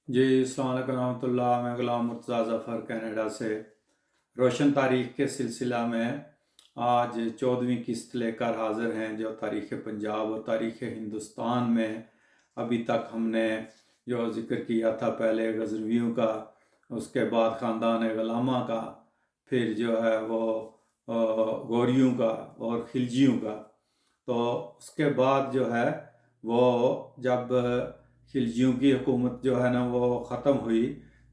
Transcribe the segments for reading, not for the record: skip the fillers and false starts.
جی السلام علیکم ورحمۃ اللہ، میں غلام مرتضیٰ ظفر کینیڈا سے روشن تاریخ کے سلسلہ میں آج 14ویں قسط لے کر حاضر ہیں، جو تاریخ پنجاب اور تاریخ ہندوستان میں ابھی تک ہم نے جو ذکر کیا تھا، پہلے غزنویوں کا، اس کے بعد خاندان غلامہ کا، پھر جو ہے وہ غوریوں کا اور خلجیوں کا۔ تو اس کے بعد جو ہے وہ جب خلجیوں کی حکومت جو ہے نا وہ ختم ہوئی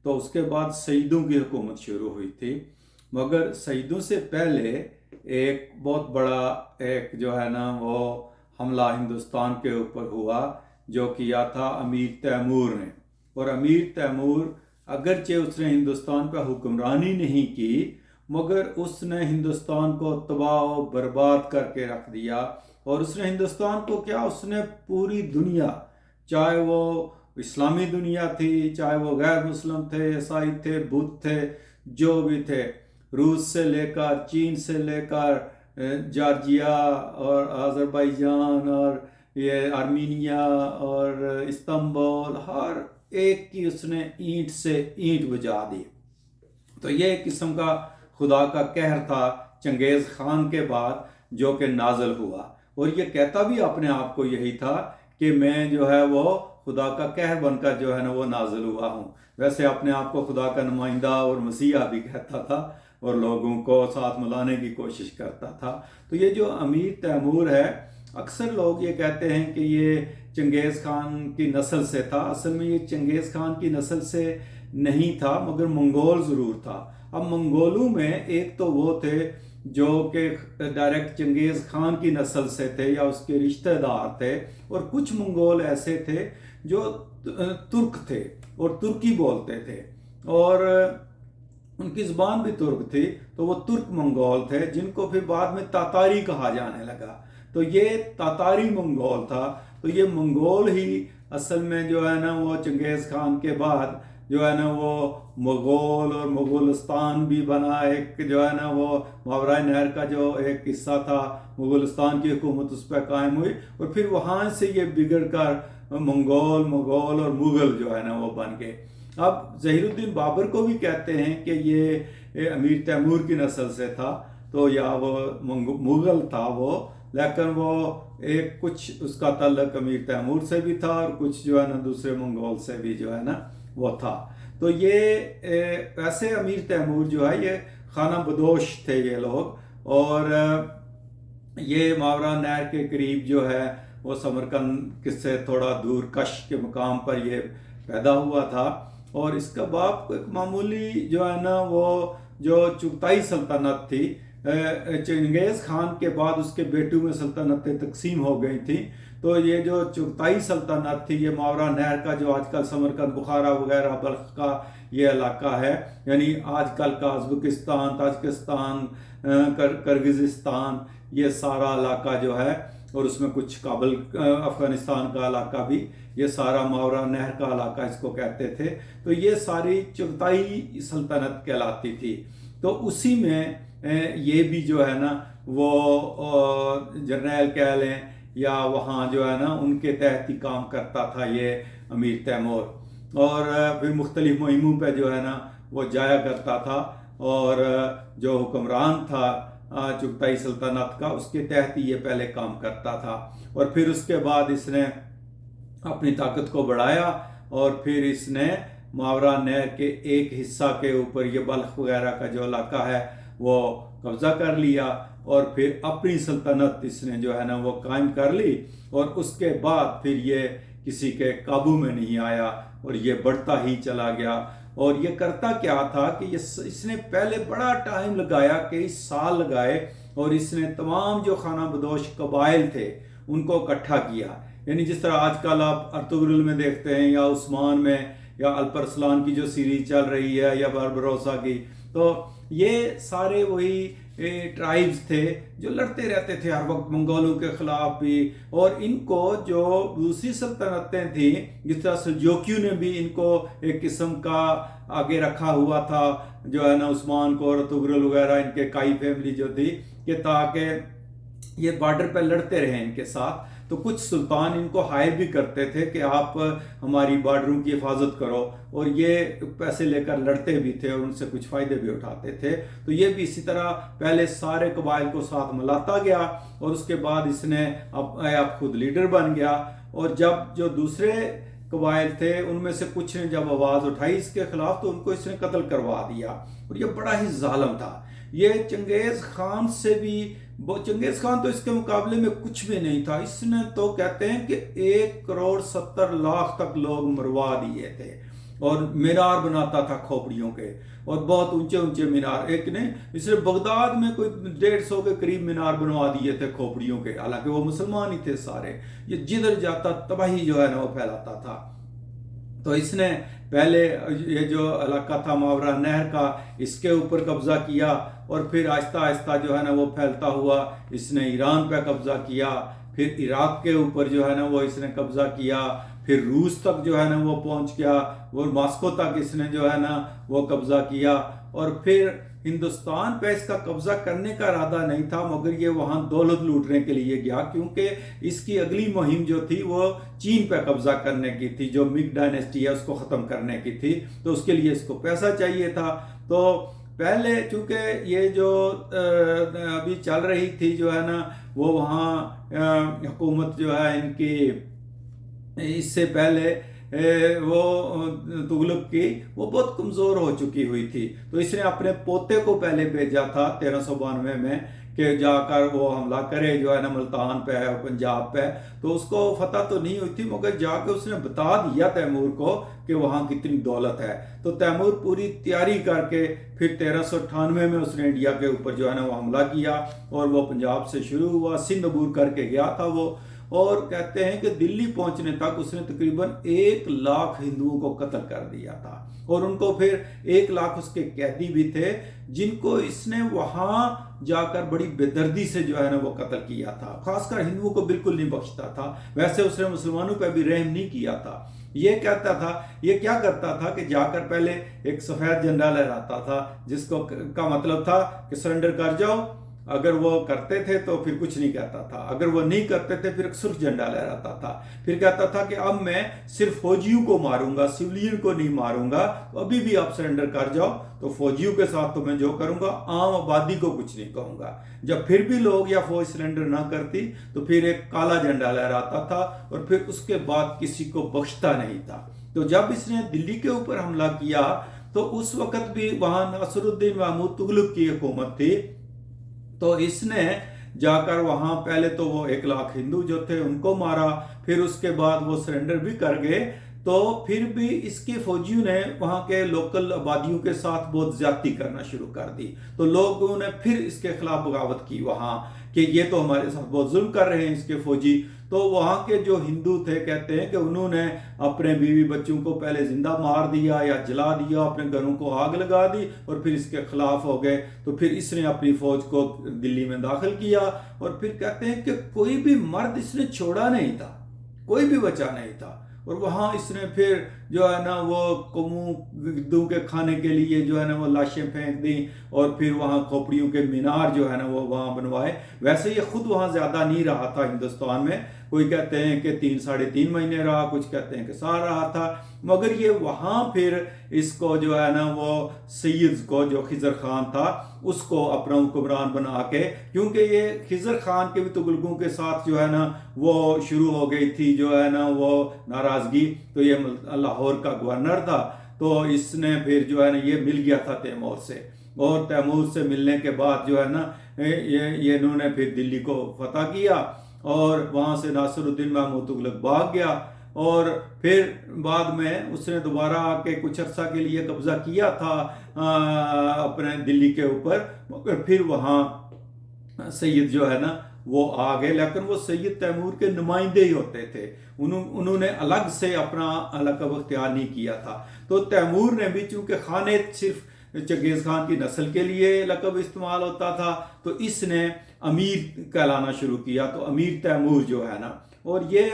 تو اس کے بعد سعیدوں کی حکومت شروع ہوئی تھی، مگر سعیدوں سے پہلے ایک بہت بڑا ایک جو ہے نا وہ حملہ ہندوستان کے اوپر ہوا، جو کیا تھا امیر تیمور نے۔ اور امیر تیمور اگرچہ اس نے ہندوستان پہ حکمرانی نہیں کی، مگر اس نے ہندوستان کو تباہ و برباد کر کے رکھ دیا۔ اور اس نے ہندوستان کو کیا، اس نے پوری دنیا، چاہے وہ اسلامی دنیا تھی، چاہے وہ غیر مسلم تھے، عیسائی تھے، بدھ تھے، جو بھی تھے، روس سے لے کر، چین سے لے کر جارجیا اور آذربائیجان اور یہ آرمینیا اور استنبول، ہر ایک کی اس نے اینٹ سے اینٹ بجا دی۔ تو یہ ایک قسم کا خدا کا قہر تھا چنگیز خان کے بعد جو کہ نازل ہوا، اور یہ کہتا بھی اپنے آپ کو یہی تھا کہ میں جو ہے وہ خدا کا قہر بن کر جو ہے نا وہ نازل ہوا ہوں۔ ویسے اپنے آپ کو خدا کا نمائندہ اور مسیحا بھی کہتا تھا اور لوگوں کو ساتھ ملانے کی کوشش کرتا تھا۔ تو یہ جو امیر تیمور ہے، اکثر لوگ یہ کہتے ہیں کہ یہ چنگیز خان کی نسل سے تھا۔ اصل میں یہ چنگیز خان کی نسل سے نہیں تھا، مگر منگول ضرور تھا۔ اب منگولوں میں ایک تو وہ تھے جو کہ ڈائریکٹ چنگیز خان کی نسل سے تھے یا اس کے رشتہ دار تھے، اور کچھ منگول ایسے تھے جو ترک تھے اور ترکی بولتے تھے، اور ان کی زبان بھی ترک تھی، تو وہ ترک منگول تھے، جن کو پھر بعد میں تاتاری کہا جانے لگا۔ تو یہ تاتاری منگول تھا۔ تو یہ منگول ہی اصل میں جو ہے نا وہ چنگیز خان کے بعد جو ہے نا وہ مغول اور مغولستان بھی بنا، ایک جو ہے نا وہ ماوراء نہر کا جو ایک حصہ تھا، مغولستان کی حکومت اس پہ قائم ہوئی، اور پھر وہاں سے یہ بگڑ کر مغول اور مغل جو ہے نا وہ بن گئے۔ اب ظہیر الدین بابر کو بھی کہتے ہیں کہ یہ امیر تیمور کی نسل سے تھا، تو یا وہ مغل تھا وہ، لیکن وہ ایک کچھ اس کا تعلق امیر تیمور سے بھی تھا اور کچھ جو ہے نا دوسرے منگول سے بھی جو ہے نا وہ تھا۔ تو یہ ویسے امیر تیمور جو ہے یہ خانہ بدوش تھے یہ لوگ، اور یہ ماوراء نہر کے قریب جو ہے وہ سمرقند سے تھوڑا دور کش کے مقام پر یہ پیدا ہوا تھا۔ اور اس کا باپ ایک معمولی جو ہے نا وہ جو چغتائی سلطنت تھی، چنگیز خان کے بعد اس کے بیٹوں میں سلطنتیں تقسیم ہو گئی تھیں، تو یہ جو چغتائی سلطنت تھی، یہ ماوراء نہر کا جو آج کل سمرقند، بخارا وغیرہ بلخ کا یہ علاقہ ہے، یعنی آج کل کا ازبکستان، تاجکستان، کرغزستان، یہ سارا علاقہ جو ہے، اور اس میں کچھ کابل افغانستان کا علاقہ بھی، یہ سارا ماوراء نہر کا علاقہ اس کو کہتے تھے۔ تو یہ ساری چغتائی سلطنت کہلاتی تھی۔ تو اسی میں یہ بھی جو ہے نا وہ جرنیل کہہ لیں یا وہاں جو ہے نا ان کے تحت ہی کام کرتا تھا یہ امیر تیمور، اور پھر مختلف مہموں پہ جو ہے نا وہ جایا کرتا تھا، اور جو حکمران تھا چغتائی سلطنت کا، اس کے تحت ہی یہ پہلے کام کرتا تھا، اور پھر اس کے بعد اس نے اپنی طاقت کو بڑھایا، اور پھر اس نے ماوراء نہر کے ایک حصہ کے اوپر یہ بلخ وغیرہ کا جو علاقہ ہے وہ قبضہ کر لیا، اور پھر اپنی سلطنت اس نے جو ہے نا وہ قائم کر لی، اور اس کے بعد پھر یہ کسی کے قابو میں نہیں آیا، اور یہ بڑھتا ہی چلا گیا۔ اور یہ کرتا کیا تھا کہ اس نے پہلے بڑا ٹائم لگایا، کئی سال لگائے، اور اس نے تمام جو خانہ بدوش قبائل تھے ان کو اکٹھا کیا، یعنی جس طرح آج کل آپ ارطغرل میں دیکھتے ہیں، یا عثمان میں، یا الپرسلان کی جو سیریز چل رہی ہے، یا باربروسا کی، تو یہ سارے وہی ٹرائبز تھے جو لڑتے رہتے تھے ہر وقت منگولوں کے خلاف بھی، اور ان کو جو دوسری سلطنتیں تھیں، جس طرح سلجوکیوں نے بھی ان کو ایک قسم کا آگے رکھا ہوا تھا جو ہے نا عثمان کو، اور ارطغرل وغیرہ ان کے کائی فیملی جو تھی، کہ تاکہ یہ بارڈر پہ لڑتے رہیں ان کے ساتھ۔ تو کچھ سلطان ان کو ہائر بھی کرتے تھے کہ آپ ہماری بارڈروں کی حفاظت کرو، اور یہ پیسے لے کر لڑتے بھی تھے اور ان سے کچھ فائدے بھی اٹھاتے تھے۔ تو یہ بھی اسی طرح پہلے سارے قبائل کو ساتھ ملاتا گیا، اور اس کے بعد اس نے اب خود لیڈر بن گیا، اور جب جو دوسرے قبائل تھے ان میں سے کچھ نے جب آواز اٹھائی اس کے خلاف تو ان کو اس نے قتل کروا دیا، اور یہ بڑا ہی ظالم تھا۔ یہ چنگیز خان سے بھی، چنگیز خان تو اس کے مقابلے میں کچھ بھی نہیں تھا، اس نے تو کہتے ہیں کہ 1,70,00,000 تک لوگ مروا دیے تھے، اور مینار بناتا تھا کھوپڑیوں کے، اور بہت اونچے اونچے مینار، ایک نے اس نے بغداد میں کوئی 150 کے قریب مینار بنوا دیے تھے کھوپڑیوں کے، حالانکہ وہ مسلمان ہی تھے سارے۔ یہ جدھر جاتا تباہی جو ہے نا وہ پھیلاتا تھا۔ تو اس نے پہلے یہ جو علاقہ تھا ماورا نہر کا، اس کے اوپر قبضہ کیا، اور پھر آہستہ آہستہ جو ہے نا وہ پھیلتا ہوا اس نے ایران پہ قبضہ کیا، پھر عراق کے اوپر جو ہے نا وہ اس نے قبضہ کیا، پھر روس تک جو ہے نا وہ پہنچ گیا، اور ماسکو تک اس نے جو ہے نا وہ قبضہ کیا، اور پھر ہندوستان پہ اس کا قبضہ کرنے کا ارادہ نہیں تھا، مگر یہ وہاں دولت لوٹنے کے لیے گیا، کیونکہ اس کی اگلی مہم جو تھی وہ چین پہ قبضہ کرنے کی تھی، جو مگ ڈائنیسٹی ہے اس کو ختم کرنے کی تھی، تو اس کے لیے اس کو پیسہ چاہیے تھا۔ تو پہلے چونکہ یہ جو ابھی چل رہی تھی جو ہے نا وہ وہاں حکومت جو ہے ان کی، اس سے پہلے وہ تغلق کی، وہ بہت کمزور ہو چکی ہوئی تھی، تو اس نے اپنے پوتے کو پہلے بھیجا تھا 1392 میں کہ جا کر وہ حملہ کرے جو ہے نا ملتان پہ اور پنجاب پہ، تو اس کو فتح تو نہیں ہوئی تھی، مگر جا کے اس نے بتا دیا تیمور کو کہ وہاں کتنی دولت ہے۔ تو تیمور پوری تیاری کر کے پھر 1398 میں اس نے انڈیا کے اوپر جو ہے نا وہ حملہ کیا، اور وہ پنجاب سے شروع ہوا، سندھ عبور کر کے گیا تھا وہ، اور کہتے ہیں کہ دلی پہنچنے تک اس نے تقریباً 1,00,000 ہندوؤں کو قتل کر دیا تھا، اور ان کو پھر 1,00,000 اس کے قیدی بھی تھے جن کو اس نے وہاں جا کر بڑی بے دردی سے جو ہے نا وہ قتل کیا تھا، خاص کر ہندوؤں کو بالکل نہیں بخشتا تھا، ویسے اس نے مسلمانوں پہ بھی رحم نہیں کیا تھا۔ یہ کہتا تھا، یہ کیا کرتا تھا کہ جا کر پہلے ایک سفید جھنڈا لہراتا تھا، جس کو کا مطلب تھا کہ سرنڈر کر جاؤ، اگر وہ کرتے تھے تو پھر کچھ نہیں کہتا تھا، اگر وہ نہیں کرتے تھے پھر ایک سرخ جھنڈا لہراتا تھا، پھر کہتا تھا کہ اب میں صرف فوجیوں کو ماروں گا، سویلین کو نہیں ماروں گا، تو ابھی بھی آپ سرنڈر کر جاؤ، تو فوجیوں کے ساتھ تو میں جو کروں گا عام آبادی کو کچھ نہیں کہوں گا۔ جب پھر بھی لوگ یا فوج سرنڈر نہ کرتی تو پھر ایک کالا جھنڈا لہراتا تھا، اور پھر اس کے بعد کسی کو بخشتا نہیں تھا۔ تو جب اس نے دلی کے اوپر حملہ کیا تو اس وقت بھی وہاں ناصر الدین محمود تغلق کی حکومت تھی، تو اس نے جا کر وہاں پہلے تو وہ 1,00,000 ہندو جو تھے ان کو مارا، پھر اس کے بعد وہ سرنڈر بھی کر گئے، تو پھر بھی اس کے فوجیوں نے وہاں کے لوکل آبادیوں کے ساتھ بہت زیادتی کرنا شروع کر دی، تو لوگوں نے پھر اس کے خلاف بغاوت کی وہاں کہ یہ تو ہمارے ساتھ بہت ظلم کر رہے ہیں اس کے فوجی۔ تو وہاں کے جو ہندو تھے کہتے ہیں کہ انہوں نے اپنے بیوی بچوں کو پہلے زندہ مار دیا یا جلا دیا، اپنے گھروں کو آگ لگا دی، اور پھر اس کے خلاف ہو گئے، تو پھر اس نے اپنی فوج کو دلی میں داخل کیا، اور پھر کہتے ہیں کہ کوئی بھی مرد اس نے چھوڑا نہیں تھا، کوئی بھی بچہ نہیں تھا، اور وہاں اس نے پھر جو ہے نا وہ قوموں کے کھانے کے لیے جو ہے نا وہ لاشیں پھینک دیں، اور پھر وہاں کھوپڑیوں کے مینار جو ہے نا وہ وہاں بنوائے۔ ویسے یہ خود وہاں زیادہ نہیں رہا تھا ہندوستان میں، کوئی کہتے ہیں کہ 3-3.5 مہینے رہا، کچھ کہتے ہیں کہ سال رہا تھا، مگر یہ وہاں پھر اس کو جو ہے نا وہ سید کو جو خضر خان تھا اس کو اپنا حکمران بنا کے، کیونکہ یہ خضر خان کے بھی تغلقوں کے ساتھ جو ہے نا وہ شروع ہو گئی تھی جو ہے نا وہ ناراضگی، تو یہ لاہور کا گورنر تھا، تو اس نے پھر جو ہے نا یہ مل گیا تھا تیمور سے، اور تیمور سے ملنے کے بعد جو ہے نا یہ انہوں نے پھر دلی کو فتح کیا، اور وہاں سے ناصر الدین محمود تغلق بھاگ گیا، اور پھر بعد میں اس نے دوبارہ آ کے کچھ عرصہ کے لیے قبضہ کیا تھا اپنے دلی کے اوپر، مگر پھر وہاں سید جو ہے نا وہ آ گئے، لیکن وہ سید تیمور کے نمائندے ہی ہوتے تھے، انہوں نے الگ سے اپنا لقب اختیار نہیں کیا تھا۔ تو تیمور نے بھی چونکہ خانے صرف چنگیز خان کی نسل کے لیے لقب استعمال ہوتا تھا، تو اس نے امیر کہلانا شروع کیا، تو امیر تیمور جو ہے نا، اور یہ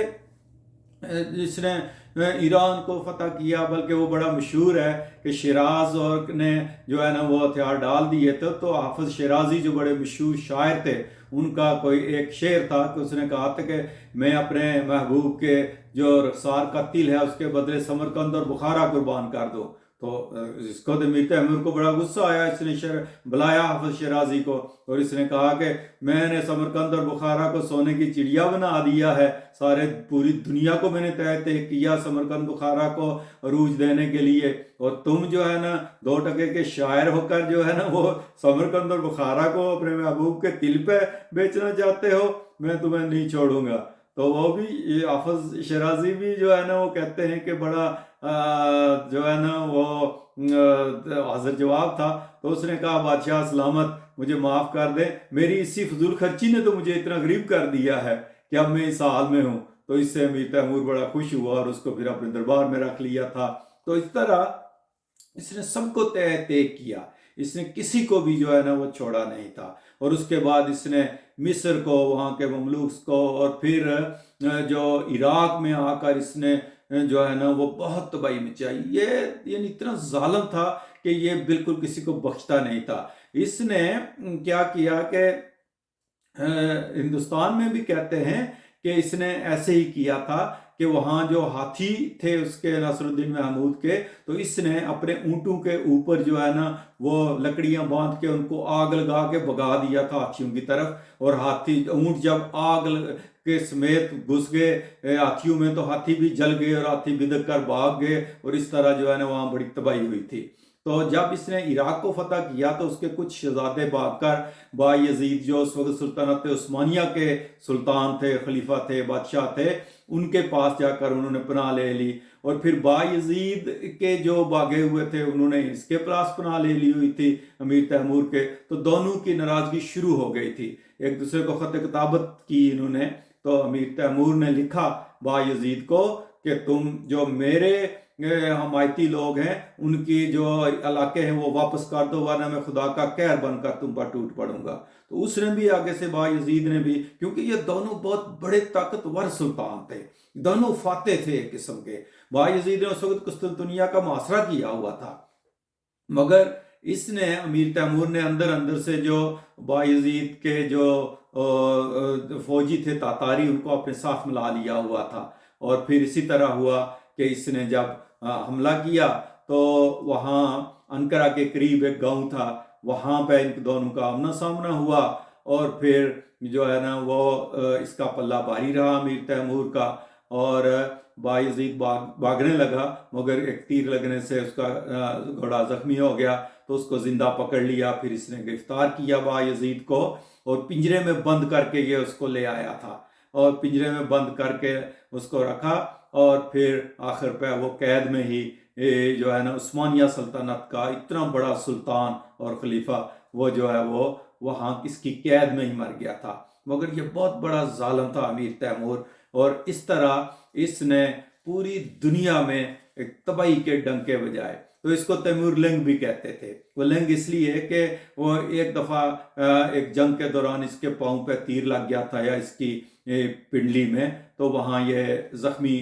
جس نے ایران کو فتح کیا، بلکہ وہ بڑا مشہور ہے کہ شیراز اور نے جو ہے نا وہ ہتھیار ڈال دیے تھے، تو حافظ شیرازی جو بڑے مشہور شاعر تھے، ان کا کوئی ایک شعر تھا کہ اس نے کہا تھا کہ میں اپنے محبوب کے جو رخسار کا تل ہے اس کے بدلے سمرقند اور بخارا قربان کر دوں۔ تو اس کو تو میر تیمور کو بڑا غصہ آیا، اس نے بلایا حافظ شیرازی کو، اور اس نے کہا کہ میں نے سمرقند اور بخارا کو سونے کی چڑیا بنا دیا ہے، پوری دنیا کو میں نے طے کیا سمرقند بخارا کو عروج دینے کے لیے، اور تم جو ہے نا 2 ٹکے کے شاعر ہو کر جو ہے نا وہ سمرقند اور بخارا کو اپنے محبوب کے دل پہ بیچنا چاہتے ہو، میں تمہیں نہیں چھوڑوں گا۔ تو وہ بھی حافظ شیرازی بھی جو ہے نا وہ کہتے ہیں کہ بڑا جو ہے نا وہ حاضر جواب تھا۔ تو اس نے کہا بادشاہ سلامت، مجھے معاف کر دے، میری اسی فضول خرچی نے تو مجھے اتنا غریب کر دیا ہے کہ اب میں اس حال میں ہوں۔ تو اس سے امیر تیمور بڑا خوش ہوا اور اس کو پھر اپنے دربار میں رکھ لیا تھا۔ تو اس طرح اس نے سب کو طے کیا، اس نے کسی کو بھی جو ہے نا وہ چھوڑا نہیں تھا۔ اور اس کے بعد اس نے مصر کو، وہاں کے مملوک کو، اور پھر جو عراق میں آ کر اس نے جو ہے نا وہ بہت تباہی مچائی۔ یہ یعنی اتنا ظالم تھا کہ یہ بالکل کسی کو بخشتا نہیں تھا۔ اس نے کیا کیا کہ ہندوستان میں بھی کہتے ہیں کہ اس نے ایسے ہی کیا تھا کہ وہاں جو ہاتھی تھے اس کے ناصر الدین محمود کے، تو اس نے اپنے اونٹوں کے اوپر جو ہے نا وہ لکڑیاں باندھ کے ان کو آگ لگا کے بھگا دیا تھا ہاتھیوں کی طرف، اور اونٹ جب آگ کے سمیت گھس گئے ہاتھیوں میں تو ہاتھی بھی جل گئے اور ہاتھی بدک کر بھاگ گئے، اور اس طرح جو ہے نا وہاں بڑی تباہی ہوئی تھی۔ تو جب اس نے عراق کو فتح کیا تو اس کے کچھ شہزادے بھاگ کر بایزید جو اس وقت سلطنت عثمانیہ کے سلطان تھے، خلیفہ تھے، بادشاہ تھے، ان کے پاس جا کر انہوں نے پناہ لے لی، اور پھر بایزید کے جو بھاگے ہوئے تھے انہوں نے اس کے پاس پناہ لے لی ہوئی تھی امیر تیمور کے، تو دونوں کی ناراضگی شروع ہو گئی تھی، ایک دوسرے کو خط کتابت کی انہوں نے۔ تو امیر تیمور نے لکھا بایزید کو کہ تم جو میرے حمایتی لوگ ہیں ان کی جو علاقے ہیں وہ واپس کر دو، ورنہ میں خدا کا قہر بن کر تم پر ٹوٹ پڑوں گا۔ تو اس نے بھی آگے سے بایزید نے بھی، کیونکہ یہ دونوں بہت بڑے طاقتور سلطان تھے، دونوں فاتح تھے ایک قسم کے۔ بایزید نے اس وقت قسطنطنیہ کا محاصرہ کیا ہوا تھا، مگر اس نے امیر تیمور نے اندر اندر سے جو بایزید کے جو فوجی تھے تاتاری ان کو اپنے ساتھ ملا لیا ہوا تھا، اور پھر اسی طرح ہوا کہ اس نے جب حملہ کیا تو وہاں انقرہ کے قریب ایک گاؤں تھا، وہاں پہ ان دونوں کا آمنا سامنا ہوا، اور پھر جو ہے نا وہ اس کا پلہ بھاری رہا امیر تیمور کا، اور بایزید بھاگنے لگا، مگر ایک تیر لگنے سے اس کا گھوڑا زخمی ہو گیا، تو اس کو زندہ پکڑ لیا، پھر اس نے گرفتار کیا بایزید کو، اور پنجرے میں بند کر کے یہ اس کو لے آیا تھا، اور پنجرے میں بند کر کے اس کو رکھا، اور پھر آخر پہ وہ قید میں ہی جو ہے نا عثمانیہ سلطنت کا اتنا بڑا سلطان اور خلیفہ وہ جو ہے وہ وہاں اس کی قید میں ہی مر گیا تھا۔ مگر یہ بہت بڑا ظالم تھا امیر تیمور، اور اس طرح اس نے پوری دنیا میں ایک تباہی کے ڈنکے بجائے۔ تو اس کو تیمور لنگ بھی کہتے تھے، وہ لنگ اس لیے کہ وہ ایک دفعہ ایک جنگ کے دوران اس کے پاؤں پہ تیر لگ گیا تھا یا اس کی پنڈلی میں، تو وہاں یہ زخمی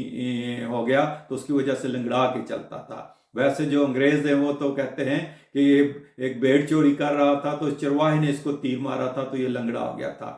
ہو گیا، تو اس کی وجہ سے لنگڑا کے چلتا تھا۔ ویسے جو انگریز ہیں وہ تو کہتے ہیں کہ یہ ایک بھیڑ چوری کر رہا تھا تو چرواہے نے اس کو تیر مارا تھا تو یہ لنگڑا ہو گیا تھا،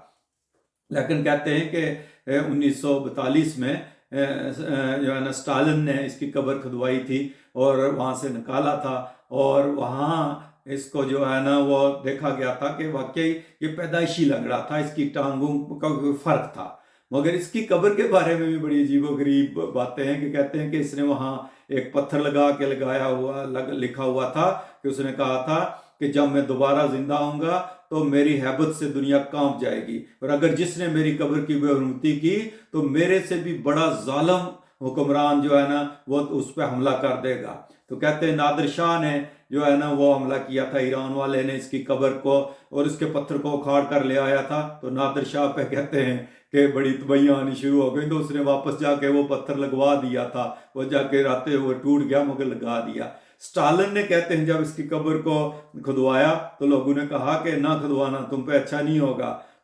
لیکن کہتے ہیں کہ 1942 میں جو ہے نا اسٹالن نے اس کی قبر کھدوائی تھی اور وہاں سے نکالا تھا، اور وہاں اس کو جو ہے نا وہ دیکھا گیا تھا کہ واقعی یہ پیدائشی لنگڑا تھا، اس کی ٹانگوں کا کوئی فرق تھا۔ مگر اس کی قبر کے بارے میں بھی بڑی عجیب و غریب باتیں ہیں کہ کہتے ہیں کہ اس نے وہاں ایک پتھر لکھا ہوا تھا کہ اس نے کہا تھا کہ جب میں دوبارہ زندہ ہوں گا تو میری ہیبت سے دنیا کانپ جائے گی، اور اگر جس نے میری قبر کی بے حرمتی کی تو میرے سے بھی بڑا ظالم حکمران جو ہے نا وہ اس پہ حملہ کر دے گا۔ تو کہتے ہیں نادر شاہ نے جو ہے نا وہ حملہ کیا تھا، ایران والے نے اس کی قبر کو اور اس کے پتھر کو اکھاڑ کر لے آیا تھا، تو نادر شاہ پہ کہتے ہیں کہ بڑی تباہیاں آنی شروع ہو گئی، تو اس نے واپس جا کے وہ پتھر لگوا دیا تھا، وہ جا کے راتے ہوئے ٹوٹ گیا مگر لگا دیا۔ اسٹالن نے کہتے ہیں جب اس کی قبر کو کھدوایا تو لوگوں نے کہا کہ نہ کھدوانا، تم پہ اچھا نہیں ہوگا،